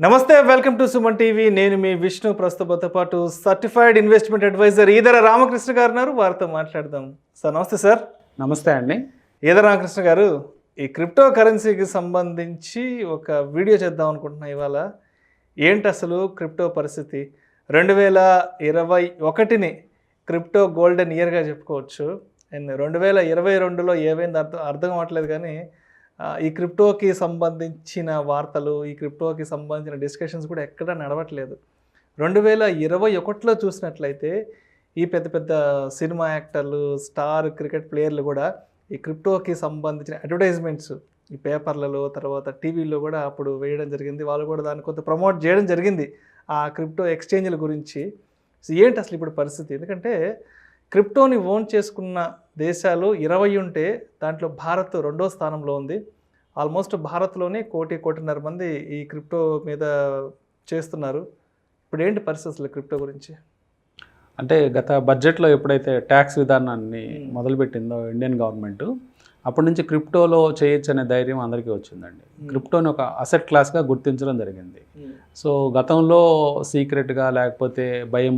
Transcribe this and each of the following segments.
నమస్తే, welcome to Suman TV. నేను మీ విష్ణు. ప్రస్తుతంతో పాటు certified investment advisor E.Rama Ramakrishna గారు ఉన్నారు. వారితో మాట్లాడదాం. సార్ నమస్తే. సార్ నమస్తే అండి. E.Rama రామకృష్ణ గారు, ఈ క్రిప్టో కరెన్సీకి సంబంధించి ఒక వీడియో చేద్దాం అనుకుంటున్నా ఇవాళ. ఏంటి అసలు క్రిప్టో పరిస్థితి? 2021ని క్రిప్టో గోల్డెన్ ఇయర్గా చెప్పుకోవచ్చు. అండ్ 2022లో ఏమైంది అర్థం అవ్వట్లేదు. కానీ ఈ క్రిప్టోకి సంబంధించిన వార్తలు, ఈ క్రిప్టోకి సంబంధించిన డిస్కషన్స్ కూడా ఎక్కడా నడవట్లేదు. 2021లో చూసినట్లయితే ఈ పెద్ద పెద్ద సినిమా యాక్టర్లు, స్టార్ క్రికెట్ ప్లేయర్లు కూడా ఈ క్రిప్టోకి సంబంధించిన అడ్వర్టైజ్మెంట్స్ ఈ పేపర్లలో, తర్వాత టీవీలో కూడా అప్పుడు వేయడం జరిగింది. వాళ్ళు కూడా దాన్ని కొంత ప్రమోట్ చేయడం జరిగింది ఆ క్రిప్టో ఎక్స్చేంజ్ల గురించి. సో ఏంటి అసలు ఇప్పుడు పరిస్థితి? ఎందుకంటే క్రిప్టోని ఓన్ చేసుకున్న దేశాలు 20 ఉంటే దాంట్లో భారత్ 2వ స్థానంలో ఉంది. ఆల్మోస్ట్ భారత్లోనే 1.5 మంది ఈ క్రిప్టో మీద చేస్తున్నారు. ఇప్పుడు ఏంటి పరిస్థితులు క్రిప్టో గురించి? అంటే గత బడ్జెట్లో ఎప్పుడైతే ట్యాక్స్ విధానాన్ని మొదలుపెట్టిందో ఇండియన్ గవర్నమెంట్, అప్పటి నుంచి క్రిప్టోలో చేయొచ్చు అనే ధైర్యం అందరికీ వచ్చిందండి. క్రిప్టోని ఒక అసెట్ క్లాస్గా గుర్తించడం జరిగింది. సో గతంలో సీక్రెట్గా లేకపోతే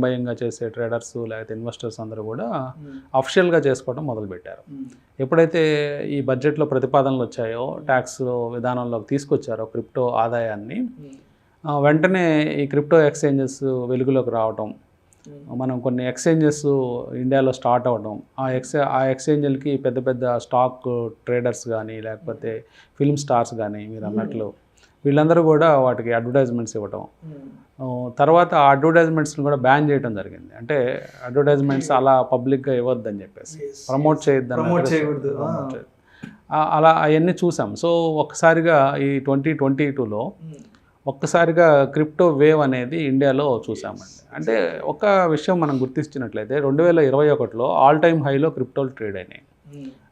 భయంగా చేసే ట్రేడర్స్ లేకపోతే ఇన్వెస్టర్స్ అందరూ కూడా అఫిషియల్గా చేసుకోవడం మొదలుపెట్టారు. ఎప్పుడైతే ఈ బడ్జెట్లో ప్రతిపాదనలు వచ్చాయో, ట్యాక్స్ విధానంలోకి తీసుకొచ్చారో క్రిప్టో ఆదాయాన్ని, వెంటనే ఈ క్రిప్టో ఎక్స్చేంజెస్ వెలుగులోకి రావటం, మనం కొన్ని ఎక్స్చేంజెస్ ఇండియాలో స్టార్ట్ అవ్వడం, ఆ ఎక్స్చేంజ్లకి పెద్ద పెద్ద స్టాక్ ట్రేడర్స్ కానీ లేకపోతే ఫిల్మ్ స్టార్స్ కానీ మీరు అన్నట్లు వీళ్ళందరూ కూడా వాటికి అడ్వర్టైజ్మెంట్స్ ఇవ్వటం, తర్వాత ఆ అడ్వర్టైజ్మెంట్స్ని కూడా బ్యాన్ చేయడం జరిగింది. అంటే అడ్వర్టైజ్మెంట్స్ అలా పబ్లిక్గా ఇవ్వద్దని చెప్పేసి, ప్రమోట్ చేయొద్దని, అలా అవన్నీ చూసాం. సో ఒక్కసారిగా ఈ 2022లో ఒక్కసారిగా క్రిప్టో వేవ్ అనేది ఇండియాలో చూసామండి. అంటే ఒక విషయం మనం గుర్తించినట్లయితే 2021లో ఆల్ టైమ్ హైలో క్రిప్టోలు ట్రేడ్ అయినాయి.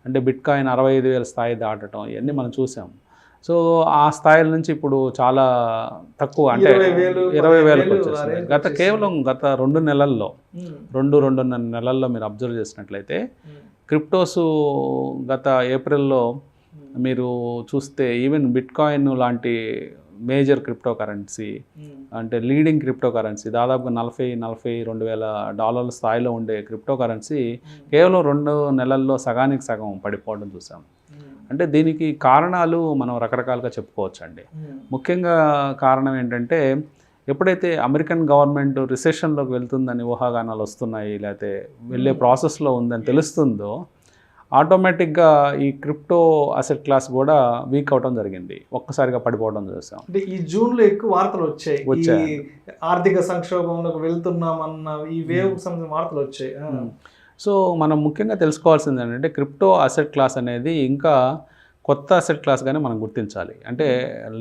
అంటే బిట్కాయిన్ 65,000 స్థాయి దాటడం ఇవన్నీ మనం చూసాం. సో ఆ స్థాయిల నుంచి ఇప్పుడు చాలా తక్కువ, అంటే 20,000కి వచ్చేసింది. కేవలం గత 2-2.5 నెలల్లో మీరు అబ్జర్వ్ చేసినట్లయితే క్రిప్టోస్ గత ఏప్రిల్లో మీరు చూస్తే ఈవెన్ బిట్కాయిన్ లాంటి మేజర్ క్రిప్టో కరెన్సీ, అంటే లీడింగ్ క్రిప్టో కరెన్సీ, దాదాపుగా $40,000-42,000 స్థాయిలో ఉండే క్రిప్టో కరెన్సీ కేవలం 2 నెలల్లో సగానికి సగం పడిపోవడం చూసాం. అంటే దీనికి కారణాలు మనం రకరకాలుగా చెప్పుకోవచ్చు అండి. ముఖ్యంగా కారణం ఏంటంటే, ఎప్పుడైతే అమెరికన్ గవర్నమెంట్ రిసెషన్లోకి వెళ్తుందని ఊహాగానాలు వస్తున్నాయి, లేకపోతే వెళ్ళే ప్రాసెస్లో ఉందని తెలుస్తుందో, ఆటోమేటిక్గా ఈ క్రిప్టో అసెట్ క్లాస్ కూడా వీక్ అవడం జరిగింది, ఒక్కసారిగా పడిపోవడం చూసాం. అంటే ఈ జూన్లో ఎక్కువ వార్తలు వచ్చాయి, ఆర్థిక సంక్షోభంలోకి వెళ్తున్నామన్న ఈ వేవ్ సంబంధించిన వార్తలు వచ్చాయి. సో మనం ముఖ్యంగా తెలుసుకోవాల్సింది ఏంటంటే, క్రిప్టో అసెట్ క్లాస్ అనేది ఇంకా కొత్త అసెట్ క్లాస్గానే మనం గుర్తించాలి. అంటే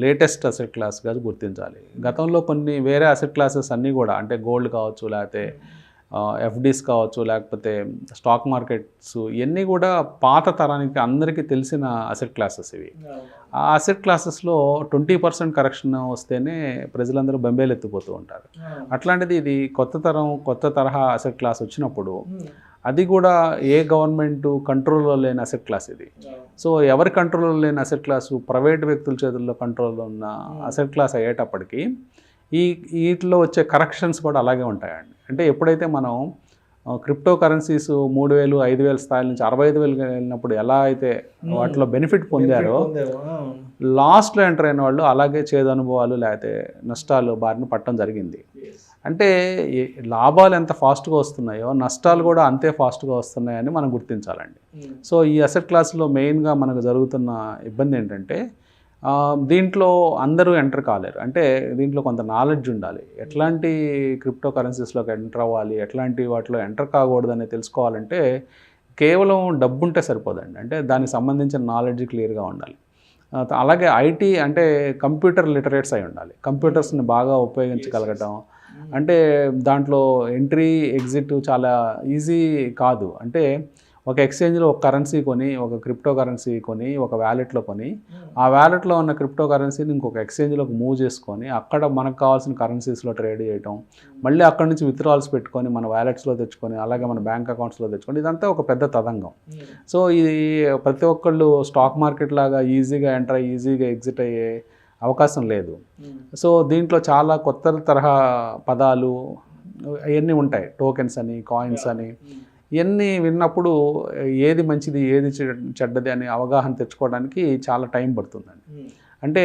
లేటెస్ట్ అసెట్ క్లాస్గా గుర్తించాలి. గతంలో కొన్ని వేరే అసెట్ క్లాసెస్ అన్నీ కూడా, అంటే గోల్డ్ కావచ్చు, లేకపోతే ఎఫ్డీస్ కావచ్చు, లేకపోతే స్టాక్ మార్కెట్స్, ఇవన్నీ కూడా పాత తరానికి అందరికీ తెలిసిన అసెట్ క్లాసెస్ ఇవి. ఆ అసెట్ క్లాసెస్లో 20% కరెక్షన్ వస్తేనే ప్రజలందరూ బెంబేలు ఎత్తిపోతూ ఉంటారు. అట్లాంటిది ఇది కొత్త తరహా అసెట్ క్లాస్ వచ్చినప్పుడు, అది కూడా ఏ గవర్నమెంట్ కంట్రోల్లో లేని అసెట్ క్లాస్ ఇది. సో ఎవరి కంట్రోల్లో లేని అసెట్ క్లాసు, ప్రైవేట్ వ్యక్తుల చేతుల్లో కంట్రోల్లో ఉన్న అసెట్ క్లాస్ అయ్యేటప్పటికి వీటిలో వచ్చే కరెక్షన్స్ కూడా అలాగే ఉంటాయండి. అంటే ఎప్పుడైతే మనం క్రిప్టో కరెన్సీస్ 3,000, 5,000 స్థాయిల నుంచి 65,000 వెళ్ళినప్పుడు ఎలా అయితే వాటిలో బెనిఫిట్ పొందారో, లాస్ట్లో ఎంటర్ అయిన వాళ్ళు అలాగే చేదు అనుభవాలు లేకపోతే నష్టాలు బారిన పట్టడం జరిగింది. అంటే లాభాలు ఎంత ఫాస్ట్గా వస్తున్నాయో నష్టాలు కూడా అంతే ఫాస్ట్గా వస్తున్నాయని మనం గుర్తించాలండి. సో ఈ అసెట్ క్లాస్లో మెయిన్గా మనకు జరుగుతున్న ఇబ్బంది ఏంటంటే, దీంట్లో అందరూ ఎంటర్ కాలేరు. అంటే దీంట్లో కొంత నాలెడ్జ్ ఉండాలి. ఎట్లాంటి క్రిప్టో కరెన్సీస్లోకి ఎంటర్ అవ్వాలి, ఎట్లాంటి వాటిలో ఎంటర్ కాకూడదని తెలుసుకోవాలంటే కేవలం డబ్బు ఉంటే సరిపోదండి. అంటే దానికి సంబంధించిన నాలెడ్జ్ క్లియర్గా ఉండాలి. అలాగే ఐటీ, అంటే కంప్యూటర్ లిటరేట్స్ అయి ఉండాలి. కంప్యూటర్స్ని బాగా ఉపయోగించగలగటం, అంటే దాంట్లో ఎంట్రీ ఎగ్జిట్ చాలా ఈజీ కాదు. అంటే ఒక ఎక్స్చేంజ్లో ఒక కరెన్సీ కొని, ఒక క్రిప్టో కరెన్సీ కొని, ఒక వ్యాలెట్లో కొని, ఆ వ్యాలెట్లో ఉన్న క్రిప్టో కరెన్సీని ఇంకొక ఎక్స్చేంజ్లోకి మూవ్ చేసుకొని అక్కడ మనకు కావాల్సిన కరెన్సీస్లో ట్రేడ్ చేయటం, మళ్ళీ అక్కడి నుంచి విత్డ్రాల్స్ పెట్టుకొని మన వ్యాలెట్స్లో తెచ్చుకొని, అలాగే మన బ్యాంక్ అకౌంట్స్లో తెచ్చుకొని, ఇదంతా ఒక పెద్ద తతంగం. సో ఇది ప్రతి ఒక్కళ్ళు స్టాక్ మార్కెట్ లాగా ఈజీగా ఎంటర్ అయ్యి ఈజీగా ఎగ్జిట్ అయ్యే అవకాశం లేదు. సో దీంట్లో చాలా కొత్త తరహా పదాలు అవన్నీ ఉంటాయి, టోకెన్స్ అని, కాయిన్స్ అని. ఇవన్నీ విన్నప్పుడు ఏది మంచిది ఏది చెడ్డది అని అవగాహన తెచ్చుకోవడానికి చాలా టైం పడుతుందండి. అంటే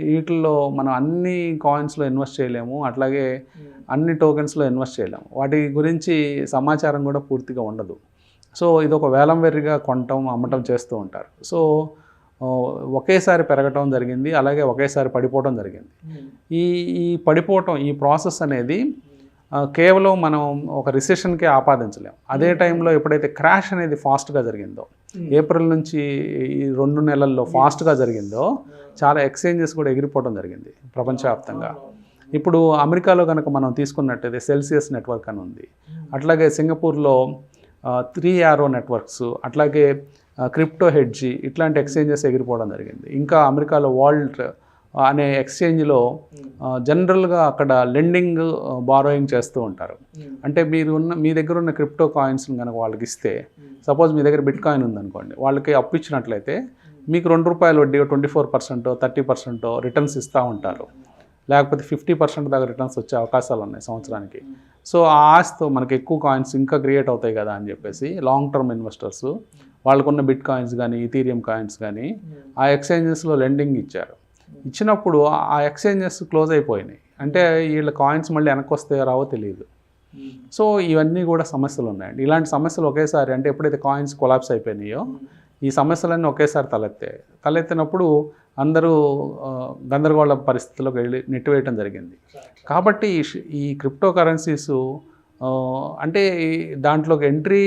వీటిల్లో మనం అన్ని కాయిన్స్లో ఇన్వెస్ట్ చేయలేము, అట్లాగే అన్ని టోకెన్స్లో ఇన్వెస్ట్ చేయలేము. వాటి గురించి సమాచారం కూడా పూర్తిగా ఉండదు. సో ఇది ఒక వేలం వెర్రిగా కొనటం అమ్మటం చేస్తూ ఉంటారు. సో ఒకేసారి పెరగటం జరిగింది, అలాగే ఒకేసారి పడిపోవడం జరిగింది. ఈ ఈ పడిపోవటం, ఈ ప్రాసెస్ అనేది కేవలం మనం ఒక రిసెషన్కే ఆపాదించలేం. అదే టైంలో ఎప్పుడైతే క్రాష్ అనేది ఫాస్ట్గా జరిగిందో, ఏప్రిల్ నుంచి ఈ 2 నెలల్లో ఫాస్ట్గా జరిగిందో, చాలా ఎక్స్చేంజెస్ కూడా ఎగిరిపోవడం జరిగింది ప్రపంచవ్యాప్తంగా. ఇప్పుడు అమెరికాలో కనుక మనం తీసుకున్నట్టయితే సెల్సియస్ నెట్వర్క్ అని ఉంది, అట్లాగే సింగపూర్లో 3 యారో నెట్వర్క్స్, అట్లాగే క్రిప్టో హెడ్జీ, ఇట్లాంటి ఎక్స్చేంజెస్ ఎగిరిపోవడం జరిగింది. ఇంకా అమెరికాలో వాల్ట్ అనే ఎక్స్చేంజ్లో జనరల్గా అక్కడ లెండింగ్ బారోయింగ్ చేస్తూ ఉంటారు. అంటే మీ దగ్గర ఉన్న క్రిప్టో కాయిన్స్ని కనుక వాళ్ళకి ఇస్తే, సపోజ్ మీ దగ్గర బిట్ కాయిన్ ఉందనుకోండి, వాళ్ళకి అప్పు ఇచ్చినట్లయితే మీకు ₹2 వడ్డీ 24%, 30% రిటర్న్స్ ఇస్తూ ఉంటారు. లేకపోతే 50% దాకా రిటర్న్స్ వచ్చే అవకాశాలు ఉన్నాయి సంవత్సరానికి. సో ఆ ఆశతో మనకి ఎక్కువ కాయిన్స్ ఇంకా క్రియేట్ అవుతాయి కదా అని చెప్పేసి లాంగ్ టర్మ్ ఇన్వెస్టర్స్ వాళ్ళకున్న బిట్ కాయిన్స్ కానీ, ఈథీరియం కాయిన్స్ కానీ ఆ ఎక్స్చేంజెస్లో లెండింగ్ ఇచ్చారు. ఇచ్చినప్పుడు ఆ ఎక్స్చేంజెస్ క్లోజ్ అయిపోయినాయి. అంటే వీళ్ళ కాయిన్స్ మళ్ళీ వెనక్కి వస్తాయో రావో తెలియదు. సో ఇవన్నీ కూడా సమస్యలు ఉన్నాయండి. ఇలాంటి సమస్యలు ఒకేసారి, అంటే ఎప్పుడైతే కాయిన్స్ కొలాప్స్ అయిపోయినాయో ఈ సమస్యలన్నీ ఒకేసారి తలెత్తినప్పుడు అందరూ గందరగోళ పరిస్థితుల్లోకి వెళ్ళి నెట్టివేయటం జరిగింది. కాబట్టి ఈ క్రిప్టో కరెన్సీస్ అంటే దాంట్లోకి ఎంట్రీ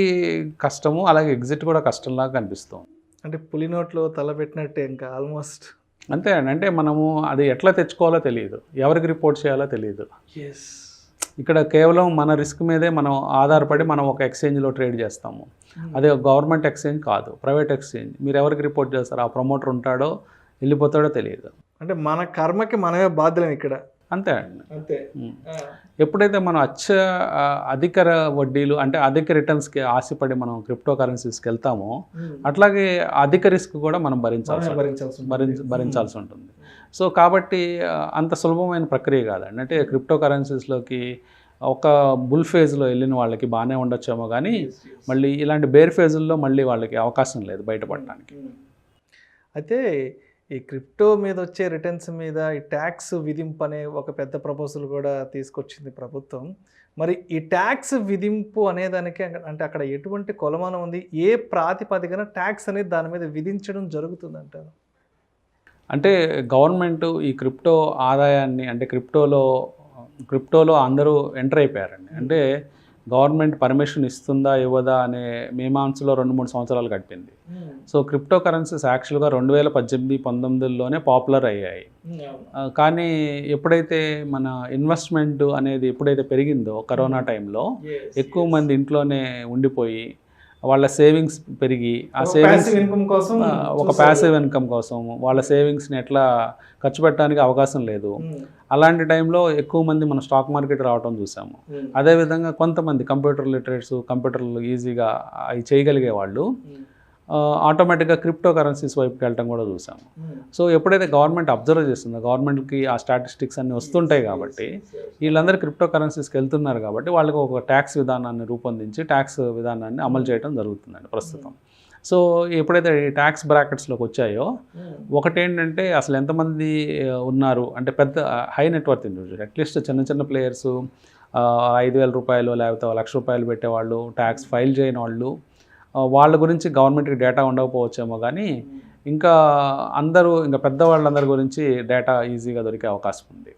కష్టము, అలాగే ఎగ్జిట్ కూడా కష్టంలాగా కనిపిస్తుంది. అంటే పులి నోట్లో తలపెట్టినట్టే ఇంకా ఆల్మోస్ట్. అంతే అండి. అంటే మనము అది ఎట్లా తెచ్చుకోవాలో తెలియదు, ఎవరికి రిపోర్ట్ చేయాలో తెలియదు. ఇక్కడ కేవలం మన రిస్క్ మీదే మనం ఆధారపడి మనం ఒక ఎక్స్చేంజ్లో ట్రేడ్ చేస్తాము. అదే గవర్నమెంట్ ఎక్స్చేంజ్ కాదు, ప్రైవేట్ ఎక్స్చేంజ్. మీరు ఎవరికి రిపోర్ట్ చేస్తారో, ఆ ప్రమోటర్ ఉంటాడో వెళ్ళిపోతాడో తెలియదు. అంటే మన కర్మకి మనమే బాధ్యులం ఇక్కడ. అంతే అండి. అంతే. ఎప్పుడైతే మనం అధిక వడ్డీలు, అంటే అధిక రిటర్న్స్కి ఆశపడి మనం క్రిప్టో కరెన్సీస్కి వెళ్తామో, అట్లాగే అధిక రిస్క్ కూడా మనం భరించాల్సి ఉంటుంది. సో కాబట్టి అంత సులభమైన ప్రక్రియ కాదండి. అంటే క్రిప్టో కరెన్సీస్లోకి ఒక బుల్ ఫేజ్లో వెళ్ళిన వాళ్ళకి బాగానే ఉండొచ్చేమో, కానీ మళ్ళీ ఇలాంటి బేర్ ఫేజుల్లో మళ్ళీ వాళ్ళకి అవకాశం లేదు బయటపడడానికి. అయితే ఈ క్రిప్టో మీద వచ్చే రిటర్న్స్ మీద ఈ ట్యాక్స్ విధింపు అనే ఒక పెద్ద ప్రపోజల్ కూడా తీసుకొచ్చింది ప్రభుత్వం. మరి ఈ ట్యాక్స్ విధింపు అనేదానికి అంటే అక్కడ ఎటువంటి కొలమానం ఉంది, ఏ ప్రాతిపదికన ట్యాక్స్ అనేది దాని మీద విధించడం జరుగుతుందంటారు? అంటే గవర్నమెంట్ ఈ క్రిప్టో ఆదాయాన్ని, అంటే క్రిప్టోలో అందరూ ఎంటర్ అయిపోయారండి. అంటే గవర్నమెంట్ పర్మిషన్ ఇస్తుందా ఇవ్వదా అనే మీమాంసలో 2-3 సంవత్సరాలు గడిపింది. సో క్రిప్టో కరెన్సీస్ యాక్చువల్గా 2018-19లోనే పాపులర్ అయ్యాయి. కానీ ఎప్పుడైతే మన ఇన్వెస్ట్మెంట్ అనేది ఎప్పుడైతే పెరిగిందో కరోనా టైంలో, ఎక్కువ మంది ఇంట్లోనే ఉండిపోయి వాళ్ళ సేవింగ్స్ పెరిగి, ఆ సేవింగ్స్ ఒక ప్యాసివ్ ఇన్కమ్ కోసం వాళ్ళ సేవింగ్స్ని ఎట్లా ఖర్చు పెట్టడానికి అవకాశం లేదు. అలాంటి టైంలో ఎక్కువ మంది మన స్టాక్ మార్కెట్ రావడం చూసాము. అదేవిధంగా కొంతమంది కంప్యూటర్ లిటరేట్స్, కంప్యూటర్లు ఈజీగా అవి చేయగలిగే వాళ్ళు ఆటోమేటిక్గా క్రిప్టో కరెన్సీస్ వైపుకి వెళ్ళటం కూడా చూసాము. సో ఎప్పుడైతే గవర్నమెంట్ అబ్జర్వ్ చేస్తుందో, గవర్నమెంట్కి ఆ స్టాటిస్టిక్స్ అన్నీ వస్తుంటాయి కాబట్టి వీళ్ళందరూ క్రిప్టో కరెన్సీస్కి వెళ్తున్నారు కాబట్టి వాళ్ళకి ఒక ట్యాక్స్ విధానాన్ని రూపొందించి ట్యాక్స్ విధానాన్ని అమలు చేయడం జరుగుతుందండి ప్రస్తుతం. సో ఎప్పుడైతే ఈ ట్యాక్స్ బ్రాకెట్స్లోకి వచ్చాయో, ఒకటేంటంటే అసలు ఎంతమంది ఉన్నారు అంటే పెద్ద హై నెట్వర్త్ ఇండివిజువల్, అట్లీస్ట్ చిన్న ప్లేయర్స్ ₹5,000 లేకపోతే ₹1,00,000 పెట్టేవాళ్ళు, ట్యాక్స్ ఫైల్ చేయని వాళ్ళు, వాళ్ళ గురించి గవర్నమెంట్కి డేటా ఉండకపోవచ్చేమో, కానీ ఇంకా పెద్దవాళ్ళందరి గురించి డేటా ఈజీగా దొరికే అవకాశం ఉంది.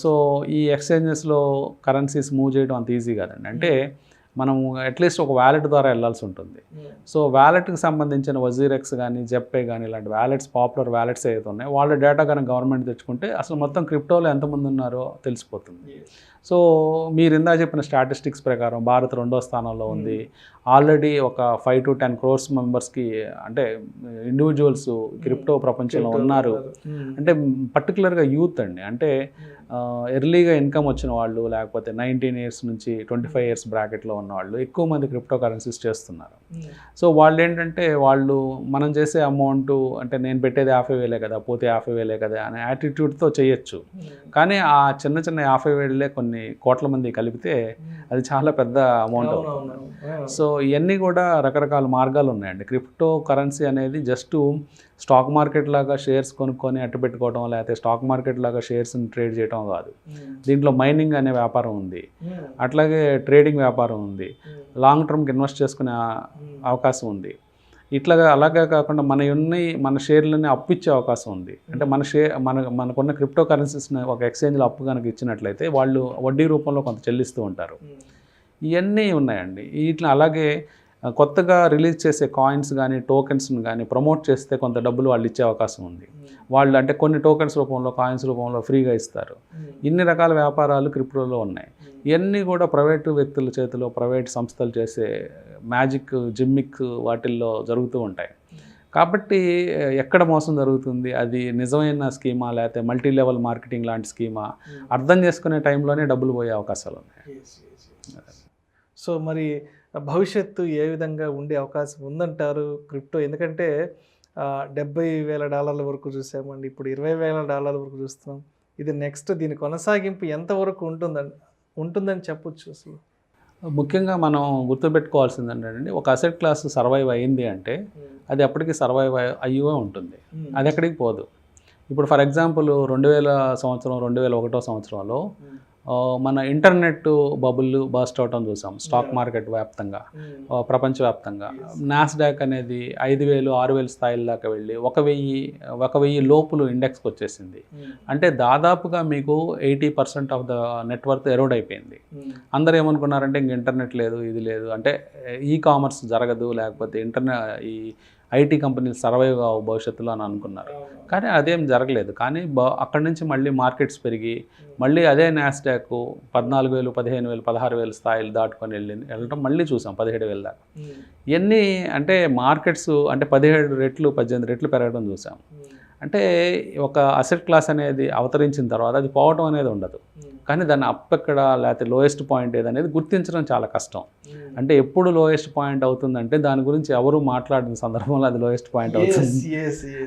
సో ఈ ఎక్స్చేంజెస్లో కరెన్సీస్ మూవ్ చేయడం అంత ఈజీ కాదండి. అంటే మనం అట్లీస్ట్ ఒక వ్యాలెట్ ద్వారా వెళ్ళాల్సి ఉంటుంది. సో వ్యాలెట్కి సంబంధించిన వజీరెక్స్ కానీ, జెప్పే కానీ ఇలాంటి వ్యాలెట్స్, పాపులర్ వ్యాలెట్స్ ఏవైతే ఉన్నాయో వాళ్ళ డేటా కానీ గవర్నమెంట్ తెచ్చుకుంటే అసలు మొత్తం క్రిప్టోలో ఎంతమంది ఉన్నారో తెలిసిపోతుంది. సో మీరు ఇందా చెప్పిన స్టాటిస్టిక్స్ ప్రకారం భారత్ 2వ స్థానంలో ఉంది. ఆల్రెడీ ఒక 5 to 10 crores మెంబర్స్కి అంటే ఇండివిజువల్స్ క్రిప్టో ప్రపంచంలో ఉన్నారు. అంటే పర్టికులర్గా యూత్ అండి, అంటే ఎర్లీగా ఇన్కమ్ వచ్చిన వాళ్ళు, లేకపోతే 19 years నుంచి 25 years బ్రాకెట్లో ఉన్న వాళ్ళు ఎక్కువ మంది క్రిప్టో కరెన్సీస్ చేస్తున్నారు. సో వాళ్ళు ఏంటంటే వాళ్ళు మనం చేసే అమౌంట్ అంటే నేను పెట్టేది 50,000 కదా, పోతే 50,000 కదా అనే యాటిట్యూడ్తో చేయొచ్చు. కానీ ఆ చిన్న చిన్న 50,000 కొన్ని కోట్ల మంది కలిపితే అది చాలా పెద్ద అమౌంట్ అవుతుంది. సో ఇవన్నీ కూడా రకరకాల మార్గాలు ఉన్నాయండి. క్రిప్టో కరెన్సీ అనేది జస్ట్ స్టాక్ మార్కెట్ లాగా షేర్స్ కొనుక్కొని అట్టు పెట్టుకోవడం, లేకపోతే స్టాక్ మార్కెట్ లాగా షేర్స్ని ట్రేడ్ చేయడం కాదు. దీంట్లో మైనింగ్ అనే వ్యాపారం ఉంది, అట్లాగే ట్రేడింగ్ వ్యాపారం ఉంది, లాంగ్ టర్మ్కి ఇన్వెస్ట్ చేసుకునే అవకాశం ఉంది. అలాగే కాకుండా మన షేర్లని అప్పు ఇచ్చే అవకాశం ఉంది. అంటే మనకున్న క్రిప్టో కరెన్సీస్ని ఒక ఎక్స్చేంజ్లో అప్పు కనుక ఇచ్చినట్లయితే వాళ్ళు వడ్డీ రూపంలో కొంత చెల్లిస్తూ ఉంటారు. ఇవన్నీ ఉన్నాయండి. వీటిని అలాగే కొత్తగా రిలీజ్ చేసే కాయిన్స్ కానీ టోకెన్స్ని కానీ ప్రమోట్ చేస్తే కొంత డబ్బులు వాళ్ళు ఇచ్చే అవకాశం ఉంది. వాళ్ళు అంటే కొన్ని టోకెన్స్ రూపంలో, కాయిన్స్ రూపంలో ఫ్రీగా ఇస్తారు. ఇన్ని రకాల వ్యాపారాలు క్రిప్టోలో ఉన్నాయి. ఇవన్నీ కూడా ప్రైవేటు వ్యక్తుల చేతిలో, ప్రైవేట్ సంస్థలు చేసే మ్యాజిక్, జిమ్మిక్ వాటిల్లో జరుగుతూ ఉంటాయి. కాబట్టి ఎక్కడ మోసం జరుగుతుంది, అది నిజమైన స్కీమా లేకపోతే మల్టీ లెవెల్ మార్కెటింగ్ లాంటి స్కీమా, అర్థం చేసుకునే టైంలోనే డబ్బులు పోయే అవకాశాలు ఉన్నాయి. సో మరి భవిష్యత్తు ఏ విధంగా ఉండే అవకాశం ఉందంటారు క్రిప్టో? ఎందుకంటే $70,000 వరకు చూసామండి, ఇప్పుడు $20,000 వరకు చూస్తున్నాం. ఇది నెక్స్ట్ దీని కొనసాగింపు ఎంతవరకు ఉంటుందని చెప్పొచ్చు అసలు? ముఖ్యంగా మనం గుర్తుపెట్టుకోవాల్సింది ఏంటంటే, ఒక అసెట్ క్లాస్ సర్వైవ్ అయింది అంటే అది అప్పటికి సర్వైవ్ అయ్యే ఉంటుంది, అది ఎక్కడికి పోదు. ఇప్పుడు ఫర్ ఎగ్జాంపుల్ 2001 సంవత్సరంలో మన ఇంటర్నెట్ బబుల్ బస్ట్ అవటం చూసాం స్టాక్ మార్కెట్ వ్యాప్తంగా, ప్రపంచవ్యాప్తంగా. నాస్డాక్ అనేది 5,000, 6,000 స్థాయిల దాకా వెళ్ళి 1,000 లోపులు ఇండెక్స్కి వచ్చేసింది. అంటే దాదాపుగా మీకు 80% ఆఫ్ ద నెట్వర్క్ ఎరోడ్ అయిపోయింది. అందరూ ఏమనుకున్నారంటే ఇంక ఇంటర్నెట్ లేదు, ఇది లేదు, అంటే ఈ కామర్స్ జరగదు, లేకపోతే ఈ ఐటీ కంపెనీలు సర్వైవ్ కావు భవిష్యత్తులో అని అనుకున్నారు. కానీ అదేం జరగలేదు. కానీ అక్కడి నుంచి మళ్ళీ మార్కెట్స్ పెరిగి మళ్ళీ అదే నాస్డాక్ 14,000, 15,000, 16,000 స్థాయిలు దాటుకొని వెళ్ళటం మళ్ళీ చూసాం 17,000 దాకా. ఇవన్నీ అంటే మార్కెట్స్ అంటే 17 రెట్లు 18 రెట్లు పెరగడం చూసాం. అంటే ఒక అసెట్ క్లాస్ అనేది అవతరించిన తర్వాత అది పోవటం అనేది ఉండదు, కానీ దాన్ని అప్ ఎక్కడ లేకపోతే లోయెస్ట్ పాయింట్ ఏదనేది గుర్తించడం చాలా కష్టం. అంటే ఎప్పుడు లోయెస్ట్ పాయింట్ అవుతుందంటే దాని గురించి ఎవరు మాట్లాడిన సందర్భంలో అది లోయెస్ట్ పాయింట్ అవుతుంది.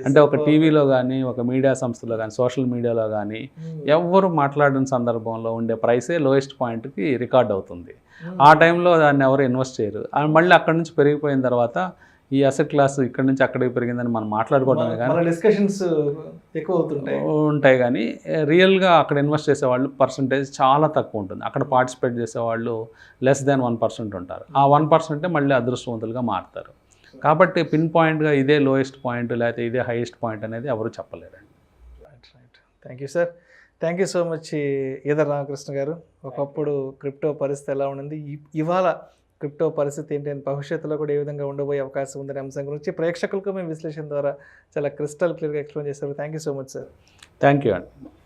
అంటే ఒక టీవీలో కానీ, ఒక మీడియా సంస్థలో కానీ, సోషల్ మీడియాలో కానీ ఎవరు మాట్లాడిన సందర్భంలో ఉండే ప్రైసే లోయెస్ట్ పాయింట్కి రికార్డ్ అవుతుంది. ఆ టైంలో దాన్ని ఎవరు ఇన్వెస్ట్ చేయరు. మళ్ళీ అక్కడి నుంచి పెరిగిపోయిన తర్వాత ఈ అసెట్ క్లాస్ ఇక్కడ నుంచి అక్కడికి పెరిగిందని మనం మాట్లాడుకోవడమే కానీ డిస్కషన్స్ ఎక్కువ ఉంటాయి, కానీ రియల్గా అక్కడ ఇన్వెస్ట్ చేసేవాళ్ళు పర్సంటేజ్ చాలా తక్కువ ఉంటుంది. అక్కడ పార్టిసిపేట్ చేసేవాళ్ళు లెస్ దాన్ 1% ఉంటారు. ఆ 1% మళ్ళీ అదృష్టవంతులుగా మారుతారు. కాబట్టి పిన్ పాయింట్గా ఇదే లోయెస్ట్ పాయింట్ లేకపోతే ఇదే హైయెస్ట్ పాయింట్ అనేది ఎవరు చెప్పలేరండి. Right. Thank you sir. Thank you so much E.Rama Krishna గారు. ఒకప్పుడు క్రిప్టో పరిస్థితి ఎలా ఉండింది, ఇవాళ క్రిప్టో పరిస్థితి ఏంటి అని, భవిష్యత్తులో కూడా ఏ విధంగా ఉండబోయే అవకాశం ఉందనే అంశం గురించి ప్రేక్షకులకు మేము విశ్లేషణ ద్వారా చాలా క్రిస్టల్ క్లియర్గా ఎక్స్ప్లెయిన్ చేశారు. Thank you so much sir. Thank you అండి.